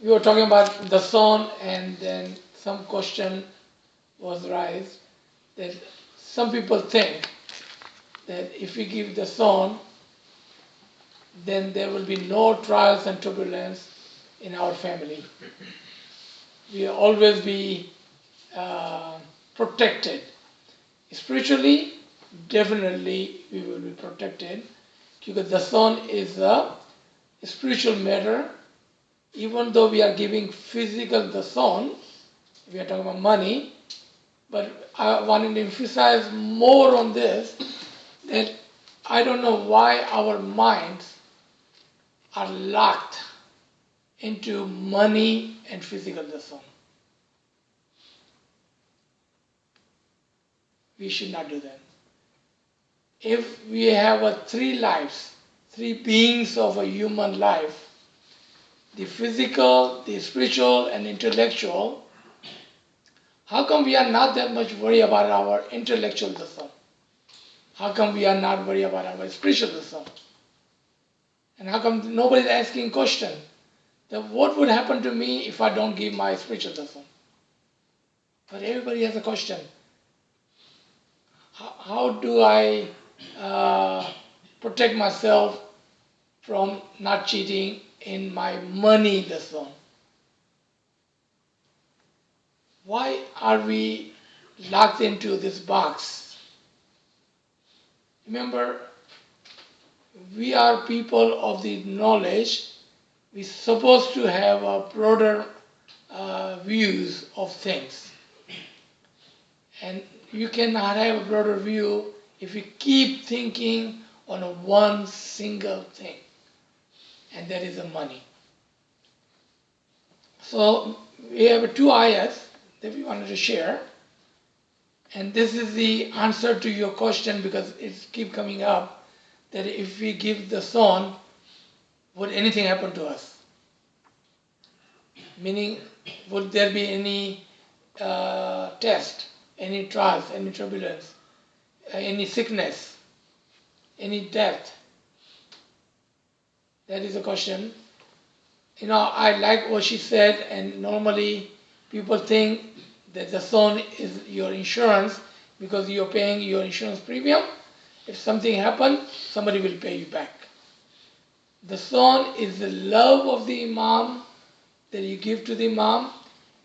we were talking about Dasond, and then some question was raised that some people think that if we give Dasond, then there will be no trials and turbulence in our family. We will always be protected. Spiritually, definitely we will be protected because Dasond is a spiritual matter. Even though we are giving physical Dasond, we are talking about money, but I want to emphasize more on this that I don't know why our minds are locked into money and physical Dasond. We should not do that. If we have three lives, three beings of a human life, the physical, the spiritual, and intellectual, how come we are not that much worried about our intellectual Dasond? How come we are not worried about our spiritual Dasond? And how come nobody is asking question that what would happen to me if I don't give my spiritual Dasond? But everybody has a question. How do I protect myself from not cheating in my money Dasond? Why are we locked into this box? Remember, we are people of the knowledge. We're supposed to have a broader views of things. And you cannot have a broader view if you keep thinking on one single thing, and that is the money. So we have two ayahs that we wanted to share, and this is the answer to your question because it keeps coming up that if we give Dasond, would anything happen to us? Meaning, would there be any test, any trials, any turbulence, any sickness, any death? That is a question. I like what she said, and normally people think that Dasond is your insurance because you're paying your insurance premium. If something happens, somebody will pay you back. Dasond is the love of the Imam that you give to the Imam,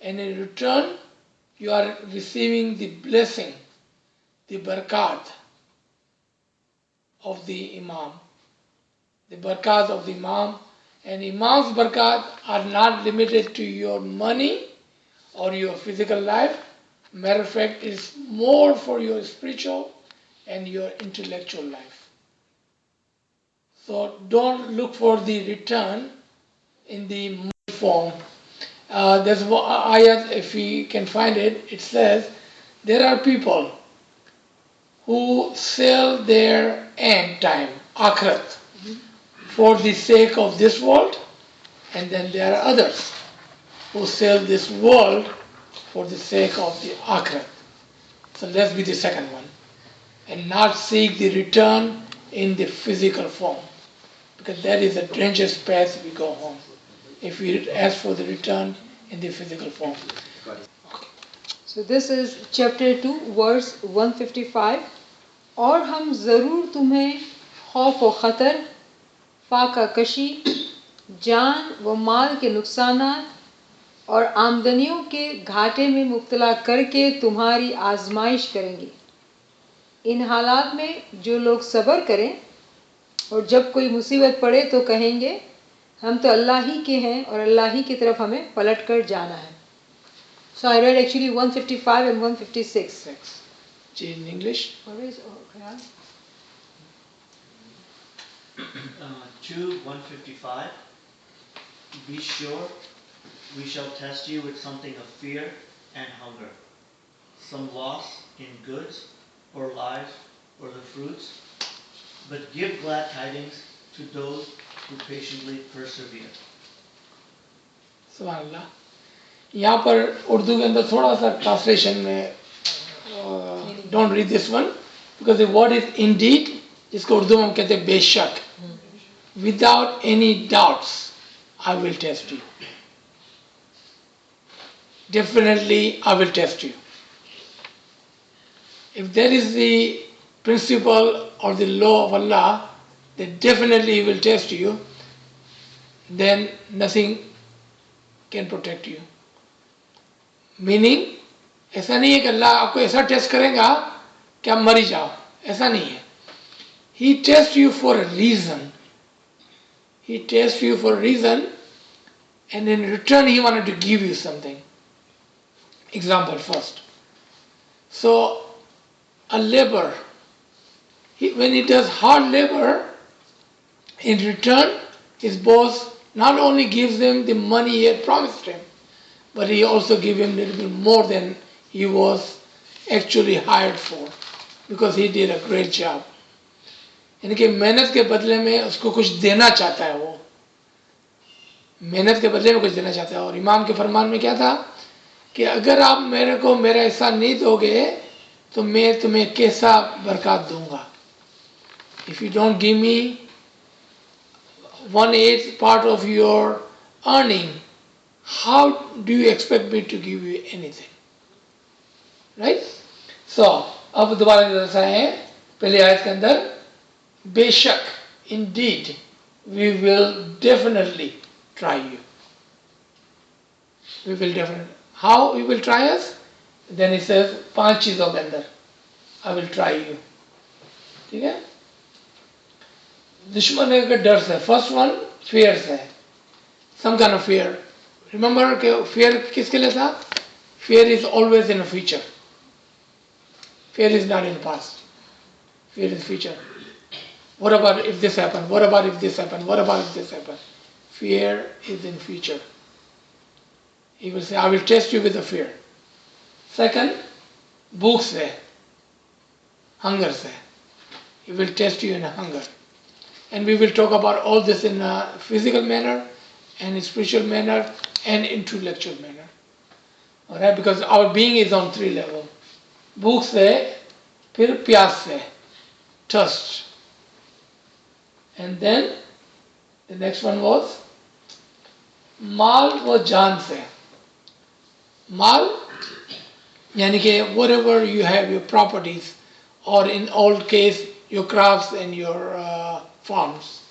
and in return, you are receiving the blessing, the barakat of the Imam. The barakat of the Imam. And Imam's barakat are not limited to your money or your physical life. Matter of fact, it's more for your spiritual and your intellectual life. So don't look for the return in the money form. There's one ayat, if we can find it, it says, there are people who sell their end time, akhirat, for the sake of this world, and then there are others who sell this world for the sake of the akhirat. So let's be the second one and not seek the return in the physical form, because that is a dangerous path we go home if we ask for the return in the physical form. So this is chapter 2 verse 155. और हम ज़रूर तुम्हें खौफ व ख़तर, फाका कशी, जान व माल के नुकसानात और आमदनियों के घाटे में मुब्तला करके तुम्हारी आजमाइश करेंगे। इन हालात में जो लोग सब्र करें और जब कोई मुसीबत पड़े तो कहेंगे हम तो अल्लाह ही के हैं और अल्लाह ही की तरफ हमें पलट कर जाना है। So I read actually 155 and 156. In English? Where is 155. Be sure we shall test you with something of fear and hunger, some loss in goods or lives or the fruits, but give glad tidings to those who patiently persevere. सुभानअल्लाह। यहाँ पर उर्दू के अंदर थोड़ा सा translation में don't read this one because the word is indeed, जिसको उर्दू में हम कहते हैं बेशक, without any doubts I will test you. definitely I will test you. If there is the principle or the law of Allah that definitely He will test you, then nothing can protect you. Meaning, ऐसा नहीं है कि अल्लाह आपको ऐसा test करेगा कि आप मर ही जाओ, ऐसा नहीं है. He tests you for a reason. He tests you for a reason, and in return He wanted to give you something. Example first. So, a laborer, when he does hard labor, in return, his boss not only gives him the money he had promised him, but he also gives him a little bit more than he was actually hired for, because he did a great job. यानी कि मेहनत के बदले में उसको कुछ देना चाहता है, वो मेहनत के बदले में कुछ देना चाहता है. और इमाम के फरमान में क्या था कि अगर आप मेरे को मेरा हिस्सा नहीं दोगे तो मैं तुम्हें कैसा बरकत दूंगा. If you don't give me 1/8 part of your earning, how do you expect me to give you anything? Right? So, अब दोबारा जैसा है पहले आयत के अंदर, बेशक, indeed, we will definitely try you. We will definitely. How we will try us? Then he says, 5 चीजों के अंदर, I will try you. ठीक है? दुश्मन का डर से. First one, fear से. Some kind of fear. Remember कि fear किसके लिए था? Fear is always in the future. Fear is not in the past. Fear is future. What about if this happened? What about if this happened? What about if this happened? Fear is in future. He will say, I will test you with the fear. Second, भूख से, hunger से. He will test you in hunger. And we will talk about all this in a physical manner, and in spiritual manner, and intellectual manner. Alright, because our being is on 3 levels. भूख से, फिर प्यास से, thirst. And then the next one was माल व जान से. माल यानी कि whatever you have, your properties, or in old case your crafts and your farms,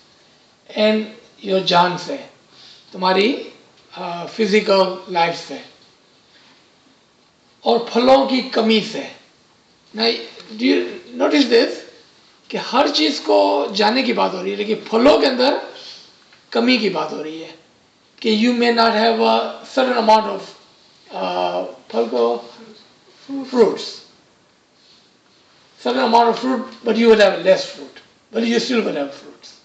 and your जान से, तुम्हारी physical life से, और फलों की कमी से. Now, do you notice this? कि हर चीज को जाने की बात हो रही है, लेकिन फलों के अंदर कमी की बात हो रही है कि you may not have a certain amount of फल को fruits, certain amount of fruit, but you will have less fruit, but you still will have fruits.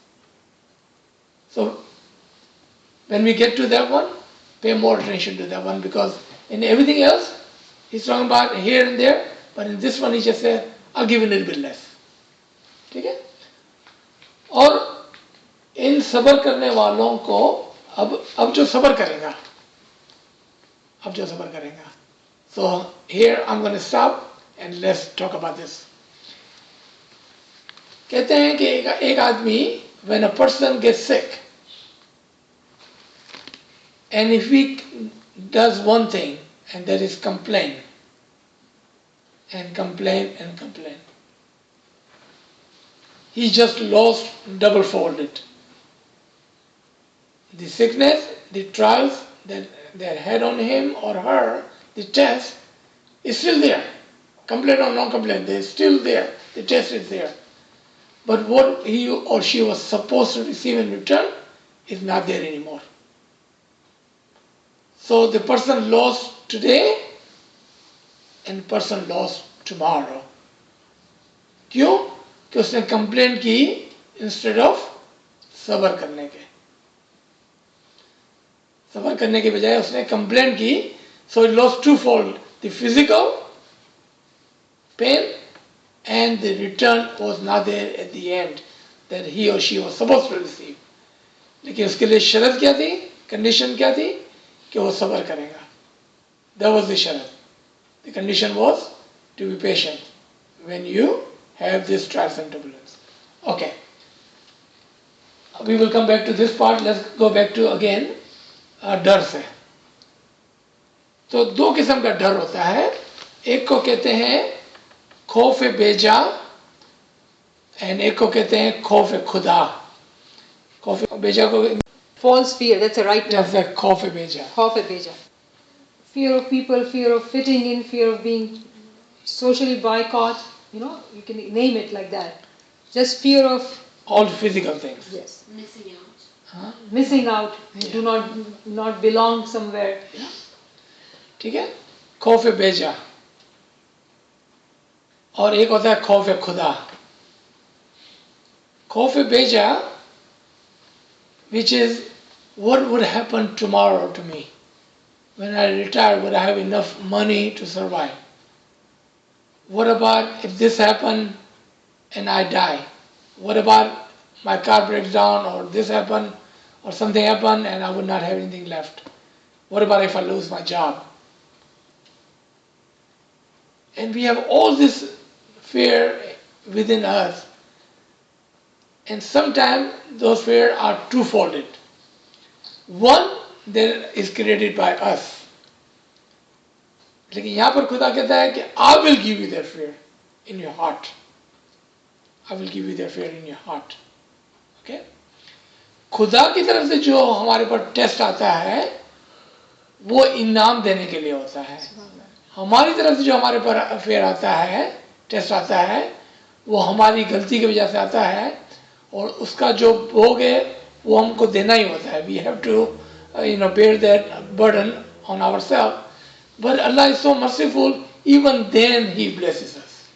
So when we get to that one, pay more attention to that one, because in everything else he's talking about here and there, but in this one he just said, I'll give you a little bit less. ठीक है? और इन सबर करने वालों को अब जो सबर करेगा, so here I'm going to stop and let's talk about this. कहते हैं कि एक आदमी, when a person gets sick, and if he does one thing, and that is complain and complain and complain, he just lost double-folded. The sickness, the trials that had on him or her, the test is still there. Complaint or non-complaint, they're still there. The test is there. But what he or she was supposed to receive in return is not there anymore. So the person lost today and the person lost tomorrow. क्यों? कि उसने complaint की instead of सबर करने के. सबर करने के बजाय उसने कंप्लेंट की, so it lost twofold, the physical pain and the return was not there at the end that he or she was supposed to receive. लेकिन उसके लिए शर्त क्या थी, कंडीशन क्या थी कि वो सबर करेगा. That was the शर्त. The condition was to be patient when you have this trials and turbulence. Okay. We will come back to this part. Let's go back to again डर से. तो दो किस्म का डर होता है, एक को कहते हैं खौफ बेजा एंड एक को कहते हैं खौफ खुदा. खौफ बेजा को False fear, that's a right term. जैसे खौफ बेजा. Khawf beja. Fear of people, fear of fitting in, fear of being socially boycott, you can name it like that. Just fear of, All physical things. yes, Missing out. हाँ, missing out, Yeah. do not belong somewhere. ठीक है, खौफ बेजा. और एक होता है खौफ खुदा. खौफ बेजा, which is what would happen tomorrow to me when I retire. Would I have enough money to survive? What about if this happened and I die? What about my car breaks down, or this happened, or something happened and I would not have anything left? What about if I lose my job? And we have all this fear within us, and sometimes those fears are two-folded. One, that is created by us. लेकिन यहाँ पर खुदा कहता है कि I will give you that fear in your heart. I will give you that fear in your heart. Okay? खुदा की तरफ से जो हमारे पर टेस्ट आता है वो इनाम देने के लिए होता है. हमारी तरफ से जो हमारे पर फेयर आता है, टेस्ट आता है, वो हमारी गलती की वजह से आता है और उसका जो भोग है वो हमको देना ही होता है. We have to bear that burden on ourselves. But Allah is so merciful, even then He blesses us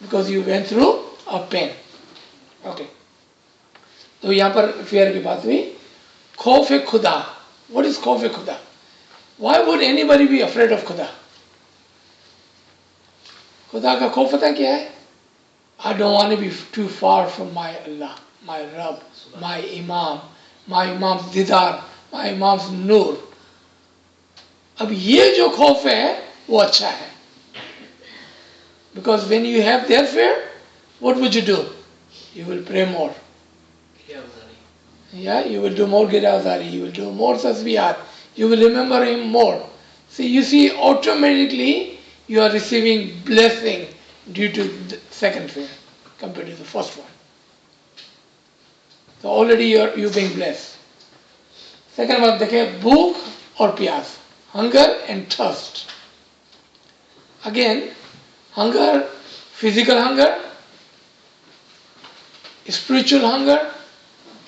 because you went through a pain. Okay. तो यहाँ पर फेयर की बात हुई. खौफ खुदा. What is खौफ खुदा? Why would anybody be afraid of खुदा? खुदा का खौफ पता क्या है? I don't want to be too far from my Allah, my Rabb, my Imam's didar, my Imam's nur. अब ये जो खौफ है वो अच्छा है. Because when you have their fear, what would you do? You will pray more. Yeah, you will do more Girazari, you will do more tasbihat, you will remember him more. See, you see, automatically you are receiving blessing due to the second fear compared to the first one. So already you're being blessed. Second one, देखें भूख और प्यास, hunger and thirst. Again, hunger, physical hunger, spiritual hunger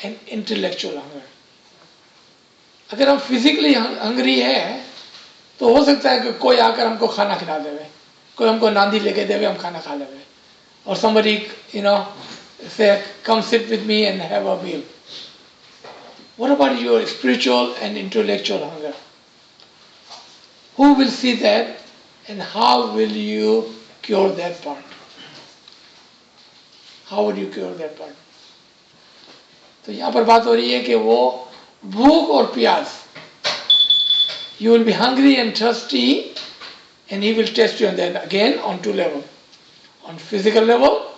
and intellectual hunger. अगर हम physically hungry है तो हो सकता है कि कोई आकर हमको खाना खिला देवे, कोई हमको नांदी लेके देवे, हम खाना खा लेवे, or somebody say come sit with me and have a meal. What about your spiritual and intellectual hunger? Who will see that and how will you cure that part? How would you cure that part? तो यहाँ पर बात हो रही है कि वो भूख और प्यास. You will be hungry and thirsty and he will test you on that again on two levels. On physical level,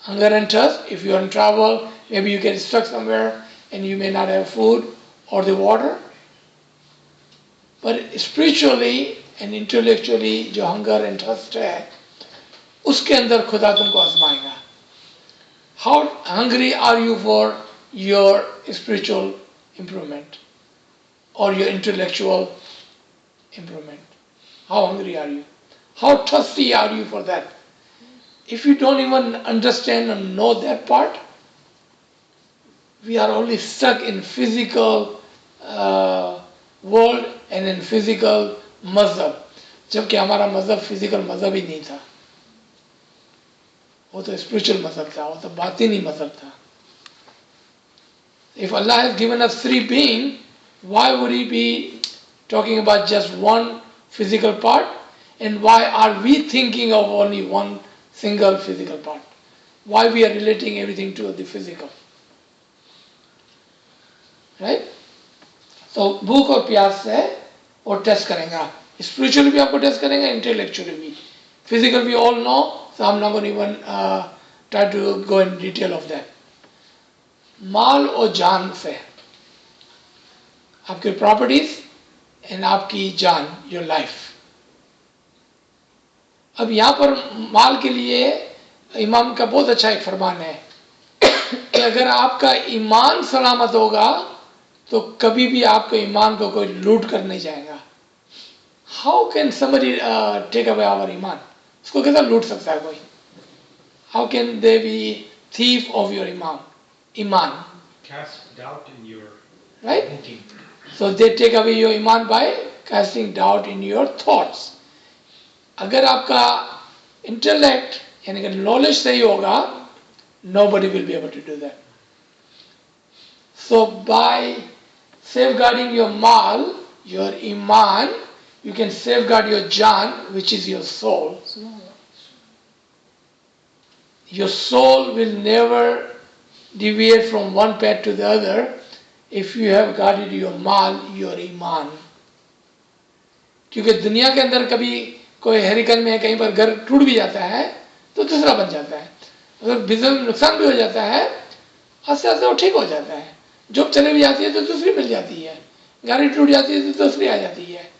hunger and thirst. If you are in travel, maybe you get stuck somewhere and you may not have food or the water. But spiritually and intellectually जो hunger and thirst है उसके अंदर खुदा तुमको आजमाएगा. How hungry are you for your spiritual improvement or your intellectual improvement? How hungry are you? How thirsty are you for that? If you don't even understand and know that part, we are only stuck in physical world and in physical mazhab. जबकि हमारा मजहब physical मजहब ही नहीं था, वो तो spiritual मजहब था, वो तो बातिनी मजहब था. If Allah has given us three beings, why would He be talking about just one physical part? And why are we thinking of only one single physical part? Why we are relating everything to the physical? Right? So भूख और प्यास से वो test करेगा. Spiritually भी आपको test करेगा, intellectually भी. Physical we all know, so I'm not going to even try to go in detail of that. माल और जान से आपके प्रॉपर्टीज एंड आपकी जान, योर लाइफ। अब यहाँ पर माल के लिए इमाम का बहुत अच्छा एक फरमान है कि अगर आपका ईमान सलामत होगा तो कभी भी आपके ईमान को कोई लूट कर नहीं जाएगा। How can somebody take away our ईमान? उसको कैसा लूट सकता है कोई? How can they be thief of your ईमान? Cast doubt in your Right? thinking. So they take away your iman by casting doubt in your thoughts. अगर आपका इंटेलेक्ट यानी कि नॉलेज सही होगा, nobody will be able to do that. So by safeguarding your mal, your iman, you can safeguard your jan, which is your soul. Your soul will never deviate from one path to the other if you have guarded your mal, your iman. क्योंकि दुनिया के अंदर कभी कोई hurricane में कहीं पर घर टूट भी जाता है तो दूसरा बन जाता है, अगर बिजनेस में नुकसान भी हो जाता है आस्ते आस्ते वो ठीक हो जाता है, जॉब चले भी जाती है तो दूसरी मिल जाती है, गाड़ी टूट जाती है तो दूसरी आ जाती है।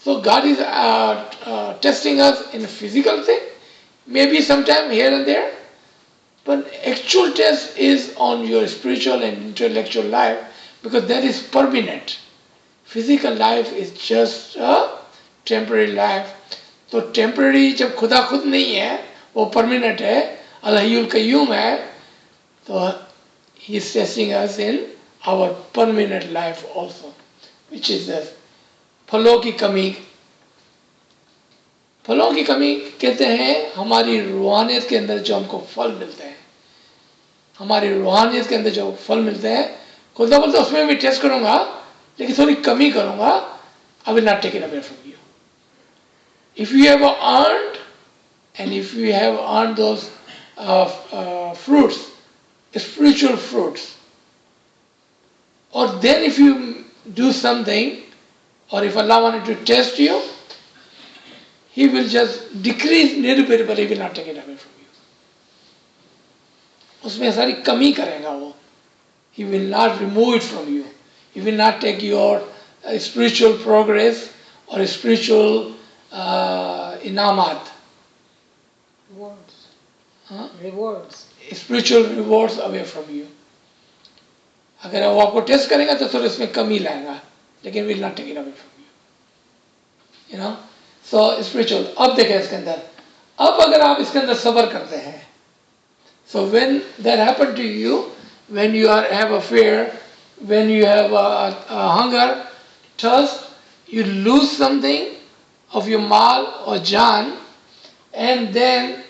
So God is testing us in a physical thing, maybe sometime here and there, but actual test is on your spiritual and intellectual life because that is permanent. Physical life is just a temporary life. तो temporary जब खुदा खुद नहीं है, वो permanent है, अल-हय्युल कय्यूम है, तो he is testing us in our permanent life also, which is the फलों की कमी। फलों की कमी कहते हैं हमारी रूहानियत के अंदर जो हमको फल मिलते हैं, हमारी रूहानियत के अंदर जो फल मिलते हैं, खुदा बोलते उसमें भी टेस्ट करूंगा लेकिन थोड़ी कमी करूंगा, I will not take it away from you. If you have earned and if you have earned those fruits, spiritual fruits, or then if you do something, or if Allah wanted to test you, He will just decrease little bit, but He will not take it away from you. उसमें सारी कमी करेगा वो, He will not remove it from you. He will not take your spiritual progress or spiritual inamat, rewards, spiritual rewards away from you. अगर वो आपको test करेगा तो थोड़ा इसमें कमी लाएगा, लेकिन will not take it away from you. You know, so spiritual. अब देखें इसके अंदर, अब अगर आप इसके अंदर सब्र करते हैं, so when that happened to you, when you have a fear, when you have a hunger, thirst, you lose something of your mal or jan, and then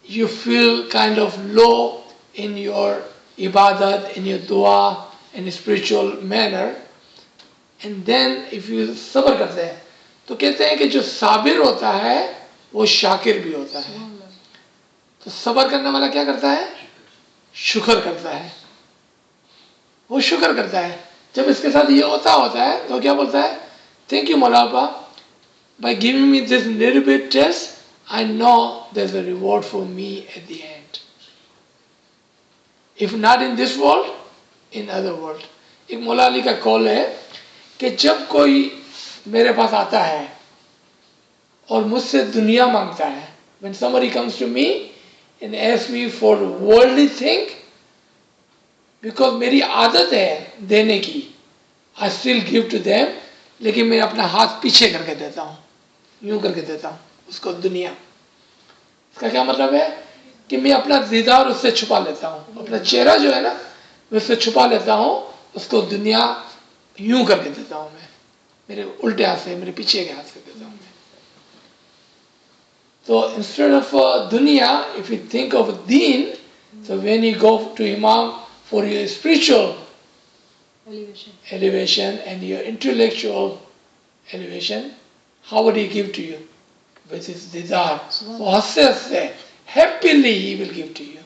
you feel kind of low in your ibadat, in your dua, in a spiritual manner, and then if you sabr करते हैं, तो कहते हैं कि जो साबिर होता है वो शाकिर भी होता है। तो सब्र करने वाला क्या करता है? शुक्र करता है, वो शुक्र करता है। जब इसके साथ ये होता है तो क्या बोलता है? थैंक यू मौलापा, by giving me this little bit test, I know there's a reward for me at the end. If not in this world, in other world. एक मौला अली का कॉल है कि जब कोई मेरे पास आता है और मुझसे दुनिया मांगता है, when somebody comes to me and asks me for worldly thing, because मेरी आदत है देने की, I still give to them, लेकिन मैं अपना हाथ पीछे करके देता हूँ, यूं करके देता हूँ उसको दुनिया। इसका क्या मतलब है कि मैं अपना दीदार उससे छुपा लेता हूँ, अपना चेहरा जो है ना मैं उससे छुपा लेता हूँ, उसको दुनिया यूं करके देता हूँ, मैं मेरे उल्टे हाथ से, मेरे पीछे के हाथ से देता हूँ मैं। So instead of dunya, if you think of deen, so when you go to Imam for your spiritual elevation and your intellectual elevation, how would he give to you? With his desire. So हंसते happily he will give to you.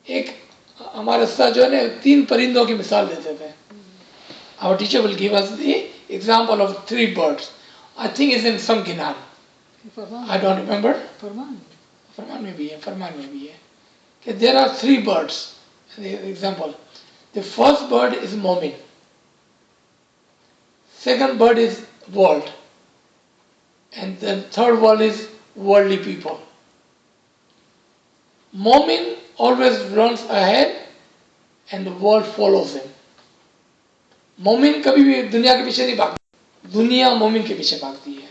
एक हमारे उस्ताद जो है ना 3 परिंदों की मिसाल देते थे. Our teacher will give us the example of 3 birds. I think it's in some Ginan. I don't remember. Farman में भी है कि there are 3 birds. The example. The first bird is Momin. Second bird is world. And the third world is worldly people. Momin always runs ahead and the world follows him. मोमिन कभी भी दुनिया के पीछे नहीं भागती, दुनिया मोमिन के पीछे भागती है।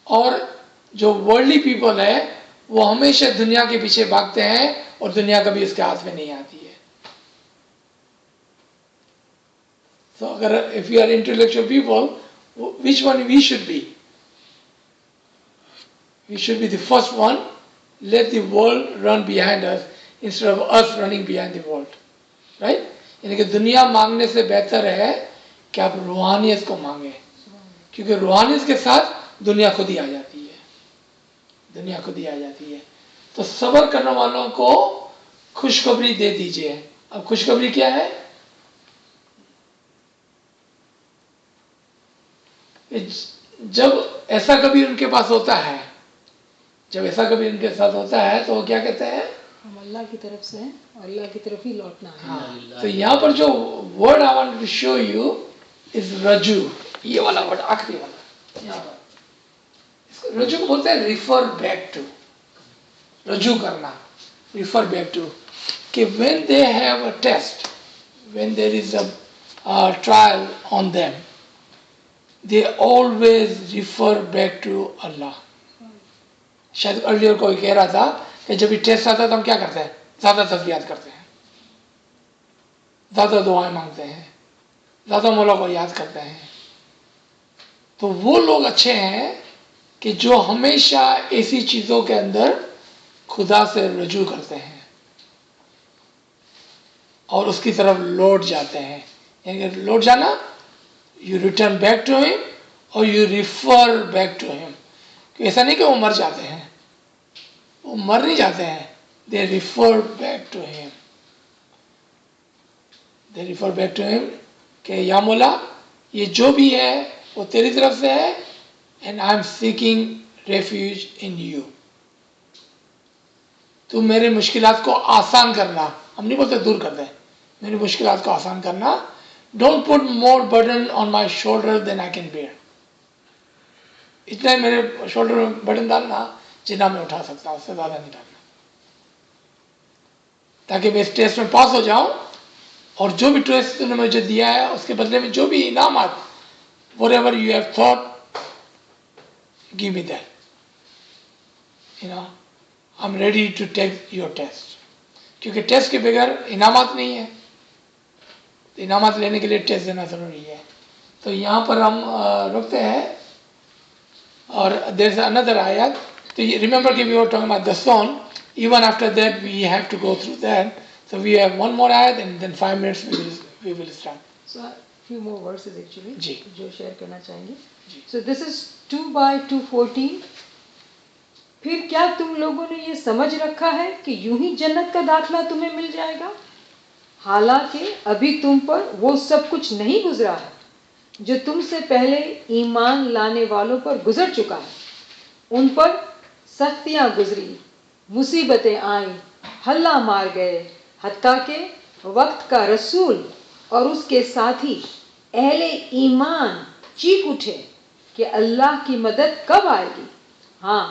और जो वर्ल्डली पीपल है वो हमेशा दुनिया के पीछे भागते हैं और दुनिया कभी उसके हाथ में नहीं आती है। तो अगर if you are intellectual people, which one we should be? We should be the first one. Let the world run behind us instead of us running behind the world, right? यानी कि दुनिया मांगने से बेहतर है कि आप रूहानियत को मांगे, क्योंकि रूहानियत के साथ दुनिया खुद ही आ जाती है, दुनिया खुद ही आ जाती है। तो सब्र करने वालों को खुशखबरी दे दीजिए। अब खुशखबरी क्या है? जब ऐसा कभी उनके पास होता है, जब ऐसा कभी उनके साथ होता है तो वो क्या कहते हैं? हम अल्लाह की तरफ से हैं और अल्लाह की तरफ ही लौटना है। हाँ, तो यहाँ पर जो word I want to show you is रजू, ये वाला वर्ड, आखिरी वाला यहाँ पर। रजू को बोलते हैं रिफर बैक टू, रजू करना, रिफर बैक टू, कि when they have a test, when there is a trial on them, they always refer back to Allah. शायद अर्लियर कोई कह रहा था कि जब भी टेस्ट आता है तो हम क्या करते हैं? ज़्यादा तस्बीहात करते हैं, ज़्यादा दुआएं मांगते हैं, ज़्यादा मौला को याद करते हैं। तो वो लोग अच्छे हैं कि जो हमेशा ऐसी चीज़ों के अंदर खुदा से रजू करते हैं और उसकी तरफ लौट जाते हैं। यानी कि लौट जाना, you return back to him और you refer back to him. ऐसा नहीं कि वो मर जाते हैं, वो मर नहीं जाते हैं, they refer back to him, they refer back to him कि या मौला ये जो भी है वो तेरी तरफ से है, and I am seeking refuge in you. तू मेरे मुश्किलात को आसान करना, हम नहीं बोलते दूर कर दे, मेरी मुश्किलात को आसान करना। Don't put more burden on my shoulder then I can bear, इतना ही मेरे शोल्डर में बर्डन डालना जितना मैं उठा सकता हूँ, उससे ज़्यादा नहीं डालना, ताकि मैं इस टेस्ट में पास हो जाऊँ और जो भी टेस्ट तूने मुझे दिया है उसके बदले में जो भी इनामात, whatever you have thought, give me that. You know, I'm ready to take your test. क्योंकि टेस्ट के बगैर इनामात नहीं है, तो इनामात लेने के लिए टेस्ट देना ज़रूरी है। तो यहाँ पर हम रुकते हैं और there is another ayat. So remember कि we were talking about Dasond. Even after that we have to go through that. So we have one more ayat and then 5 minutes we will start. So few more verses actually जी। जो share करना चाहेंगे। जी। So this is 2/214। फिर क्या तुम लोगों ने ये समझ रखा है कि यूं ही जन्नत का दाखला तुम्हें मिल जाएगा? हालांकि अभी तुम पर वो सब कुछ नहीं गुजरा है जो तुमसे पहले ईमान लाने वालों पर गुजर चुका है। उन पर सख्तियां गुजरी, मुसीबतें आईं, हल्ला मार गए, हत्ता के वक्त का रसूल और उसके साथी अहले ईमान चीख उठे कि अल्लाह की मदद कब आएगी? हाँ,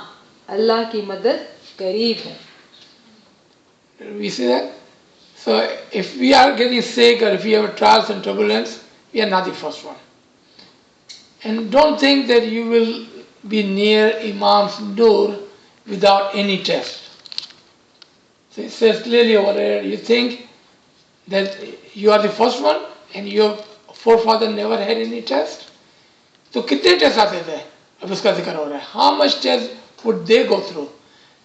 अल्लाह की मदद करीब है। We see that? So if we are getting sick or if we have trials and turbulence, we are not the first one. And don't think that you will be near Imam's door without any test. So it says clearly over there, you think that you are the first one and your forefather never had any test? तो कितने test आते थे? अब उसका जिक्र हो रहा है. How much test would they go through?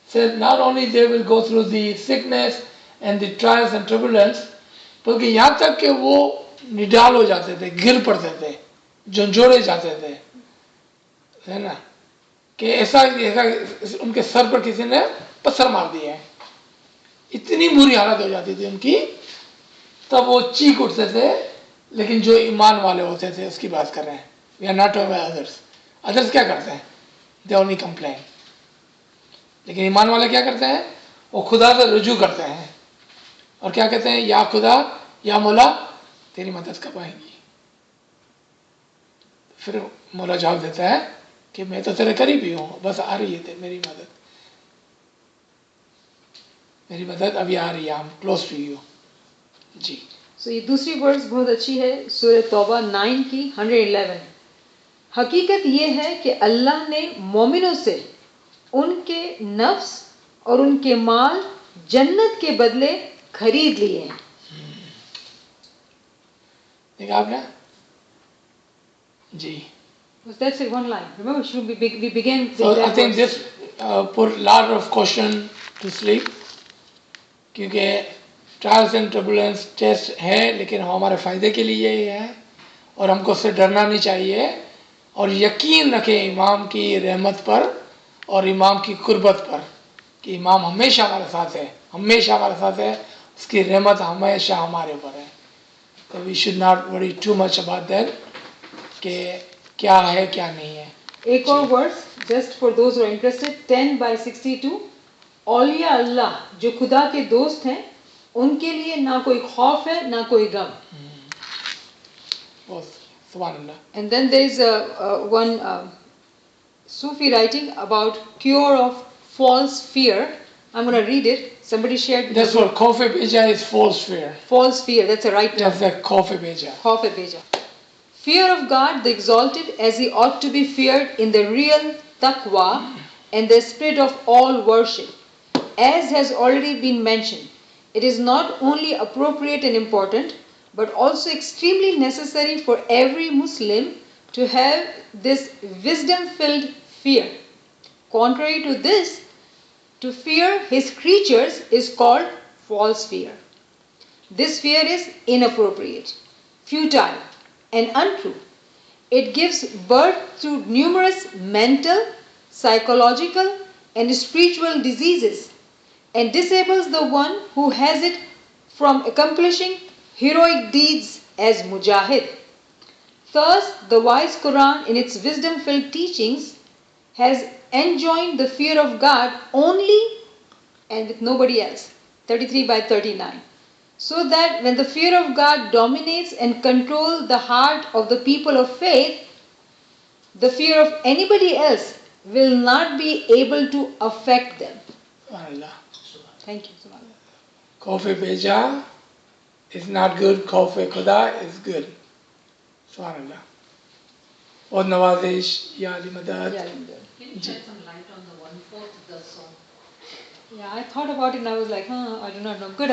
Says not only they will go through the sickness and the trials and turbulence, बल्कि यहाँ तक कि वो निडाल हो जाते थे, गिर पड़ते थे, झंझोड़े जाते थे, है ना, कि ऐसा उनके सर पर किसी ने पत्थर मार दिया है, इतनी बुरी हालत हो जाती थी उनकी, तब वो चीख उठते थे। लेकिन जो ईमान वाले होते थे उसकी बात कर रहे हैं, we are not talking about others. Others क्या करते हैं? They only complain. लेकिन ईमान वाले क्या करते हैं? वो खुदा से रुजू करते हैं और क्या कहते हैं, या खुदा या मौला तेरी मदद कब आएगी। फिर मौला जवाब देता है कि मैं तो तेरे करीब ही हूँ, बस आ रही है मेरी मदद, मेरी मदद अभी आ रही है, I am close to you. जी। सो ये दूसरी वर्स बहुत अच्छी है, सूरह तौबा 9 की 111। हकीकत ये है कि अल्लाह ने मोमिनों से उनके नफ्स और उनके माल जन्नत के बदले खरीद लिए हैं। देखा आपने? जी। That's it, one line. Remember, we began the So I exact think verse. this put lot of question to sleep, क्योंकि ट्रायल्स एंड ट्रबुलेंस टेस्ट है, लेकिन हमारे फ़ायदे के लिए ही है और हमको उससे डरना नहीं चाहिए, और यकीन रखें इमाम की रहमत पर और इमाम की कुर्बत पर, कि इमाम हमेशा हमारे साथ है, हमेशा हमारे साथ है, उसकी रहमत हमेशा हमारे ऊपर है। तो we should not worry too much about that कि क्या है क्या नहीं है। एक और verse just for those who are interested, 10/62। औलिया अल्लाह जो खुदा के दोस्त हैं, उनके लिए ना कोई खौफ है ना कोई गम। सुभान अल्लाह। And then there is one Sufi writing about cure of false fear. I'm going to read it. Somebody shared. That's what khawf beja is, false fear. False fear. That's the right term. That's the khawf beja. Khawf beja. Fear of God, the exalted, as he ought to be feared in the real taqwa and the spirit of all worship. As has already been mentioned, it is not only appropriate and important, but also extremely necessary for every Muslim to have this wisdom-filled fear. Contrary to this, to fear his creatures is called false fear. This fear is inappropriate, futile, and untrue. It gives birth to numerous mental, psychological, and spiritual diseases, and disables the one who has it from accomplishing heroic deeds as mujahid. Thus, the wise Quran, in its wisdom-filled teachings, has enjoined the fear of God only and with nobody else. 33/39. So that when the fear of God dominates and controls the heart of the people of faith, the fear of anybody else will not be able to affect them. Thank you. Khawf beja is not good, khawf khuda is good. Subhanallah. और नवाजिश या अली मदद। Can you shed some light on the 1/4 Dasond? Yeah, I thought about it and I was like, I do not know. Good.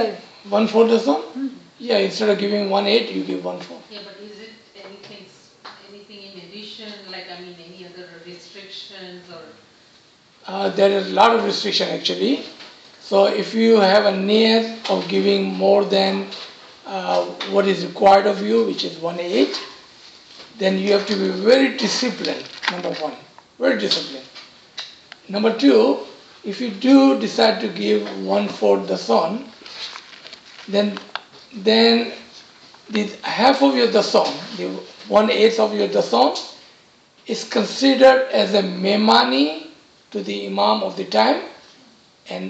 1/4 Dasond? Yeah, instead of giving 1/8, you give 1/4. Yeah, but is it anything in addition, like any other restrictions or? There is a lot of restriction actually. So if you have a niyat of giving more than what is required of you, which is 1/8, then you have to be very disciplined, number one, very disciplined. Number two, if you do decide to give 1/4 Dasond, then the half of your Dasond, the 1/8 of your Dasond, is considered as a memani to the Imam of the time, and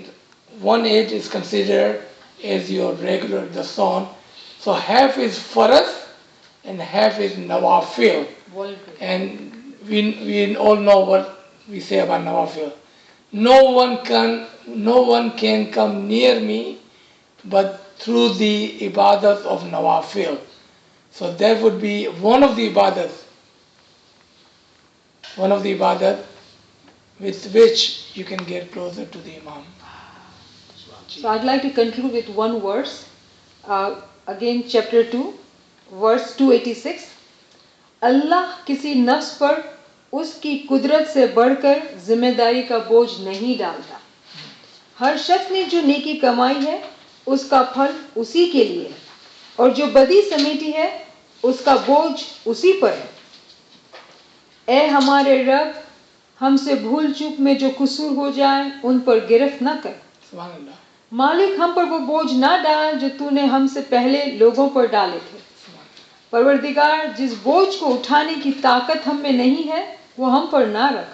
1/8 is considered as your regular Dasond. So half is farz and half is nawafil. And we all know what we say about nawafil. No one can come near me but through the ibadat of nawafil. So that would be one of the ibadat with which you can get closer to the Imam. So I'd like to conclude with one verse. Again, chapter 2, verse 286. अल्लाह किसी नफ्स पर उसकी कुदरत से बढ़कर जिम्मेदारी का बोझ नहीं डालता। हर शख्स ने जो नेकी कमाई है उसका फल उसी के लिए है, और जो बदी समेटी है उसका बोझ उसी पर है। ए हमारे रब, हमसे भूल चूक में जो कसूर हो जाए उन पर गिरफ्त न कर। मालिक, हम पर वो बोझ ना डाल जो तूने हमसे पहले लोगों पर डाले थे। परवरदिगार, जिस बोझ को उठाने की ताकत हम में नहीं है वो हम पर ना रख।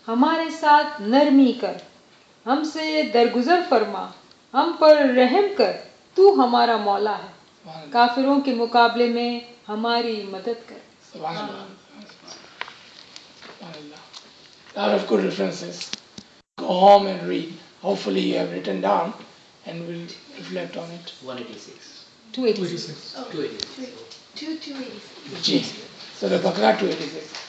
हमारे साथ नरमी कर, हमसे दरगुजर फरमा, हम पर रहम कर, तू हमारा मौला है, Subhanallah. काफिरों के मुकाबले में हमारी मदद कर. Subhanallah. Subhanallah. Lot of good references. Go home and read. Hopefully you have written down and will reflect on it. 186. 286. 286. 286. G. Surah Baqarah 286.